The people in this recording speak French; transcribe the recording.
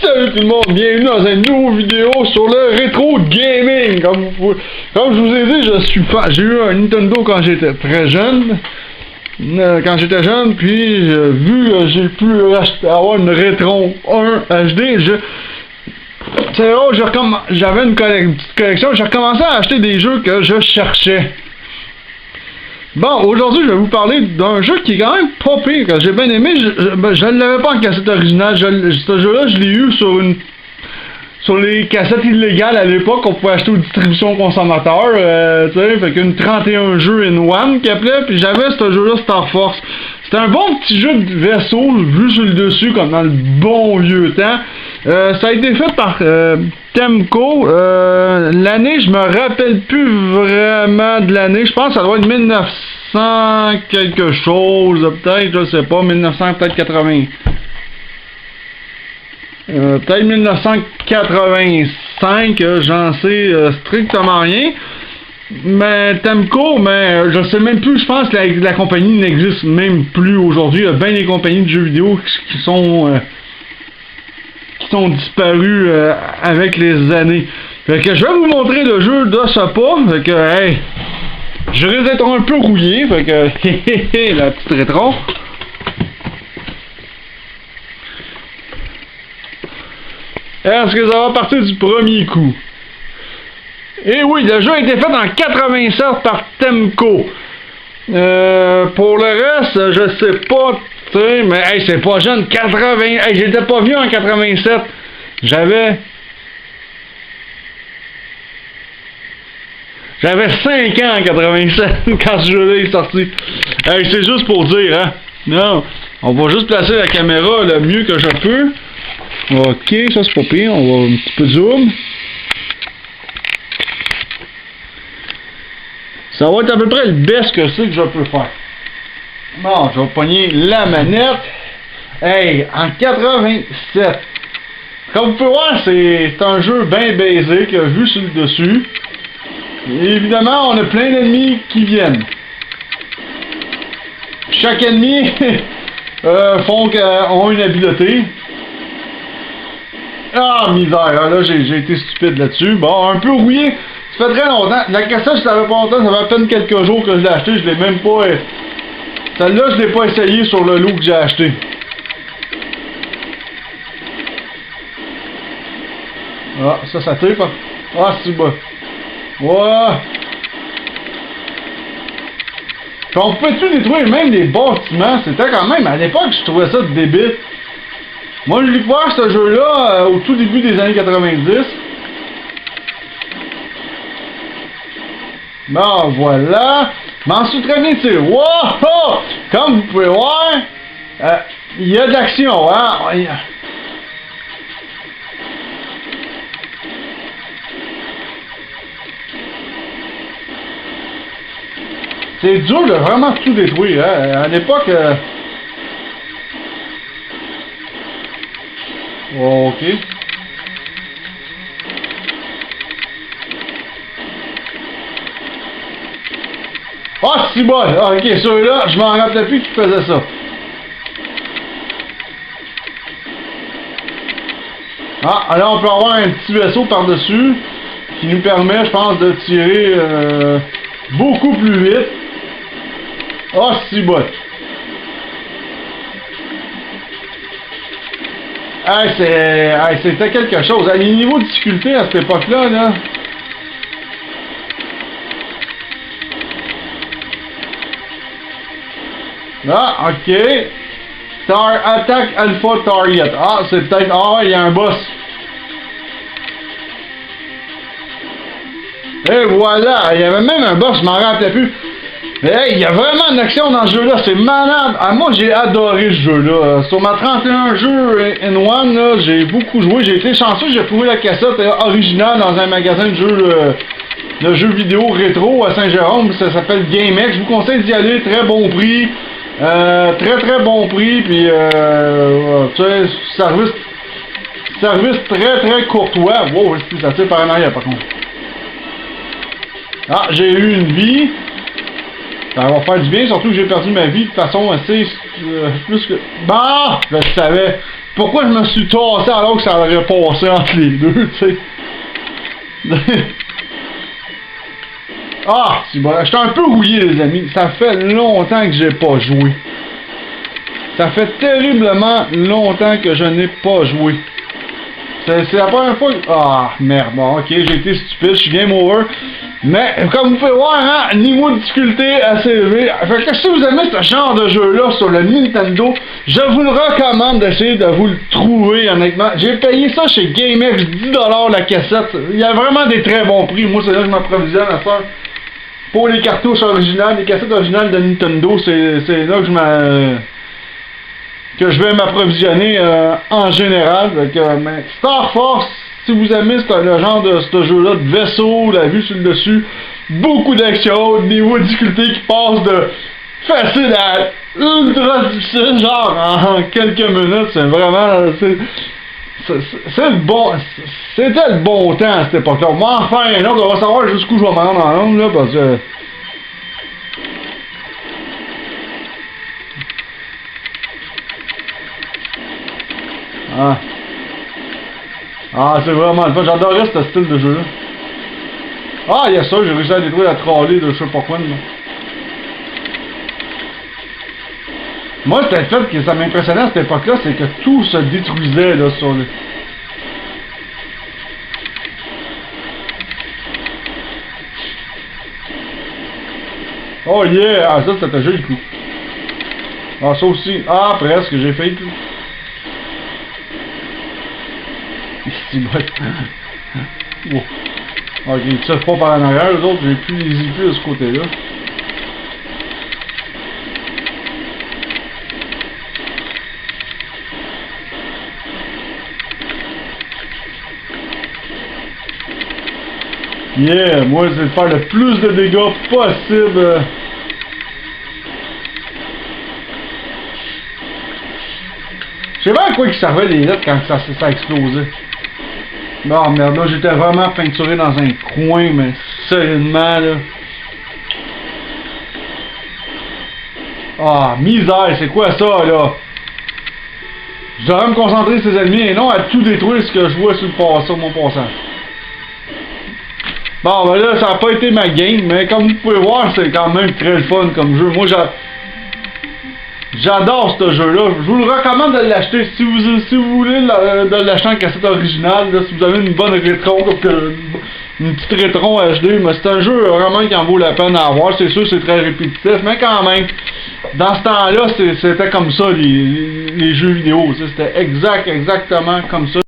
Salut tout le monde, bienvenue dans une nouvelle vidéo sur le rétro gaming. Comme je vous ai dit, j'ai eu un Nintendo quand j'étais très jeune. Puis vu que j'ai pu avoir une Rétro 1 HD, c'est rare, j'avais une petite collection, j'ai recommencé à acheter des jeux que je cherchais. Bon, aujourd'hui, je vais vous parler d'un jeu qui est quand même pas pire, que j'ai bien aimé. Je ne l'avais pas en cassette originale. Ce jeu-là, je l'ai eu sur les cassettes illégales à l'époque qu'on pouvait acheter aux distributions consommateurs. Tu sais, fait qu'une 31 jeux in one qui appelait. Puis j'avais ce jeu-là, Star Force. C'était un bon petit jeu de vaisseau, vu sur le dessus, comme dans le bon vieux temps. Ça a été fait par Temco. L'année, je me rappelle plus vraiment de l'année. Je pense que ça doit être 1900 quelque chose, peut-être, je sais pas, 1900, peut-être 80. Peut-être 1985, j'en sais strictement rien. Mais Temco, mais je sais même plus, je pense que la compagnie n'existe même plus aujourd'hui. Il y a bien des compagnies de jeux vidéo qui sont disparues avec les années. Fait que je vais vous montrer le jeu de ce pas. Fait que, hey, je risque d'être un peu rouillé. Fait que, la petite rétro. Est-ce que ça va partir du premier coup? Et oui, le jeu a été fait en 87 par Temco. Pour le reste, je sais pas, tu sais, mais hey, c'est pas jeune, 80. Hey, j'étais pas vieux en 87. J'avais 5 ans en 87 quand ce jeu-là est sorti. Hey, c'est juste pour dire, hein. Non, on va juste placer la caméra le mieux que je peux. Ok, ça c'est pas pire, on va un petit peu de zoom. Ça va être à peu près le best que c'est que je peux faire. Bon, je vais pogner la manette. Hey, en 87. Comme vous pouvez voir, c'est un jeu bien basique, vu sur le dessus. Et évidemment, on a plein d'ennemis qui viennent. Chaque ennemi ont une habileté. Ah, misère, là j'ai été stupide là-dessus. Bon, un peu rouillé. Ça fait très longtemps. La cassette, je savais pas longtemps, ça fait à peine quelques jours que je l'ai acheté. Je l'ai même pas. Celle-là, je l'ai pas essayé sur le lot que j'ai acheté. Ah, ça tire pas. Ah, c'est bas. Ouais. Puis on peut-tu détruire même des bâtiments? C'était quand même, à l'époque, je trouvais ça débile. Moi, je l'ai découvert ce jeu-là au tout début des années 90. Bon, voilà. M'en suis très bien tiré. Wow! Comme vous pouvez voir, il y a de l'action, hein? C'est dur de vraiment tout détruire, hein? À l'époque... Ok. Ah, c'est bon! Ok, ceux-là, je m'en rappelais plus qu'ils faisaient ça. Ah, alors on peut avoir un petit vaisseau par-dessus qui nous permet, je pense, de tirer beaucoup plus vite. Ah, c'est bon! Hey, c'était quelque chose. Les niveaux de difficulté à cette époque-là, là. Ah, ok. Star Attack Alpha Target. Ah, c'est peut-être... Ah, il y a un boss. Et voilà, il y avait même un boss, je m'en rappelais plus. Mais hey, il y a vraiment de l'action dans ce jeu-là, c'est malade. Ah, moi, j'ai adoré ce jeu-là. Sur ma 31 jeux in one, là, j'ai beaucoup joué. J'ai été chanceux, j'ai trouvé la cassette originale dans un magasin de jeux vidéo rétro à Saint-Jérôme. Ça s'appelle GameX. Je vous conseille d'y aller, très bon prix. Très bon prix. Puis, tu sais, service très courtois. Wow, ça tire par en arrière, par contre. Ah, j'ai eu une vie. Ça va faire du bien, surtout que j'ai perdu ma vie de façon assez... plus que... Bah! Je le savais. pourquoi je me suis tassé alors que ça aurait passé entre les deux, tu sais. Ah, c'est bon. J'étais un peu rouillé, les amis. Ça fait longtemps que j'ai pas joué. Ça fait terriblement longtemps que je n'ai pas joué. C'est la première fois que... Ah, merde. Bon, ok, j'ai été stupide. Je suis game over. Mais, comme vous pouvez voir, hein, niveau de difficulté assez élevé. Fait que si vous aimez ce genre de jeu-là sur le Nintendo, je vous le recommande d'essayer de vous le trouver, honnêtement. J'ai payé ça chez GameX, 10$ la cassette. Il y a vraiment des très bons prix. Moi, c'est là que je m'approvisionne à ça. Pour les cartouches originales, les cassettes originales de Nintendo, c'est là que je vais m'approvisionner en général. Mais Star Force, si vous aimez le genre de ce jeu-là, de vaisseau, la vue sur le dessus, beaucoup d'action, niveau de difficulté qui passe de facile à ultra difficile, genre en quelques minutes, c'est vraiment... C'est le bon... C'était le bon temps à cette époque-là. Mais enfin, un autre, on va savoir jusqu'où je vais me rendre en langue, là, parce que... Ah, c'est vraiment le fun. J'adorais ce style de jeu-là. Ah, il y a ça, j'ai réussi à détruire la trolley de je sais pas quoi, là. Moi, c'était le fait que ça m'impressionnait à cette époque-là, c'est que tout se détruisait, là, sur le... Oh yeah! Ah, ça, c'était joli, coup. Ah, ça aussi. Ah, presque, j'ai fait, tout. C'est bon. Oh. Ok, ils tirent pas par en arrière, les autres, j'ai plus les IP de ce côté-là. Yeah, moi c'est de faire le plus de dégâts possible. Je sais pas à quoi ils servaient les lettres quand ça explosait. Non, merde, là j'étais vraiment peinturé dans un coin, mais solidement là. Ah, misère, c'est quoi ça là? Je devrais me concentrer sur ses ennemis et non à tout détruire ce que je vois sur mon passage. Bon, ben là, ça n'a pas été ma game, mais comme vous pouvez voir, c'est quand même très fun comme jeu. Moi, j'adore ce jeu-là. Je vous le recommande de l'acheter. Si vous voulez de l'acheter en cassette originale, là, si vous avez une bonne rétro, comme une petite rétro HD, mais c'est un jeu vraiment qui en vaut la peine à avoir. C'est sûr, c'est très répétitif, mais quand même, dans ce temps-là, c'était comme ça, les jeux vidéo. C'était exactement comme ça.